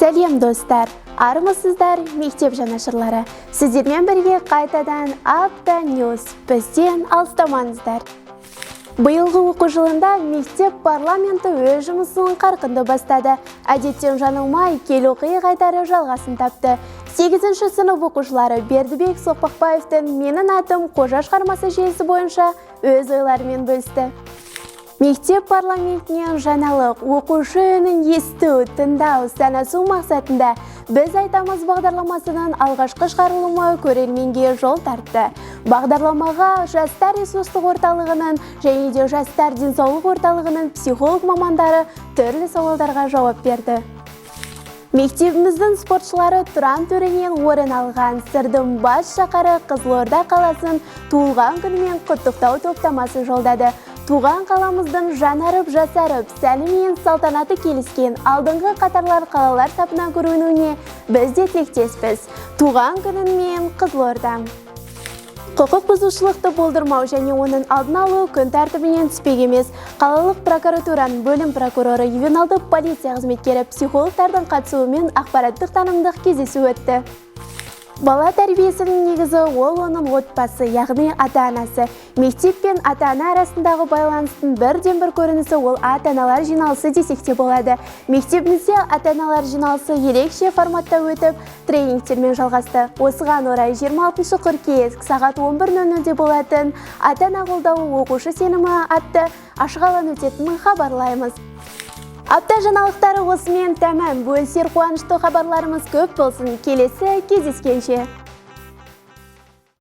Сәлем достар, армысыздар мектеп жанашырлары. Сіздермен бірге қайтадан апта ньюс, бізден алыстамаңыздар. Биылғы оқу жылында мектеп парламенті өз жұмысын қарқынды бастады. Әдеттен жаңылмай кел оқи қайтары жалғасын тапты. 8-ші сынып оқушылары Бердібек Соқпақбаевтың «Менің атым Қожа» шығармасы желісі бойынша өз ойларымен бөлісті. Мектеп парламентінен жаңалық, оқушы үнін есту, тыңдау, санасу мақсатында біз айтамыз бағдарламасының алғашқы шығарылымы көрерменге жол тартты. Бағдарламаға жастар ресурстық орталығының және де жастар денсаулық орталығының психолог мамандары түрлі сауалдарға жауап берді. Мектебіміздің спортшылары тұран төрінен орын алған сырдың бас шаһары Қызылорда қаласын туылған күнімен құттықтау топтамасын жолдады. Туған қаламыздың жанарып жасарып, сәні мен салтанаты келіскен алдыңғы қатарлар қалалар сапына көрінуіне біз де тілектеспіз. Туған күніңмен Қызылорда. Құқық бұзушылықты болдырмау және оның алдын алу күн тәртібінен түспек емес. Қалалық прокуратураның бөлім прокуроры, ювеналды полиция қызметкері, психологтардың қатысуымен ақпараттық танымдық кездесу өтті. Бала тәрбиесінің негізі ол оның отбасы, яғни ата-анасы. Мектеп пен ата-ана арасындағы байланыстың бірден-бір көрінісі ол ата-аналар жиналысы десек те болады. Мектебімізде ата-аналар жиналысы ерекше форматта өтіп, тренингтермен жалғасты. Осыған орай 26 қыркүйек сағат 11:00-де болатын ата-ана қолдауы оқушы сенімі атты ашық алаң өтетінін хабарлаймыз. Апта жаңалықтары осымен тәмам. Бөлісер қуанышты хабарларымыз көп болсын. Келесі кездескенше.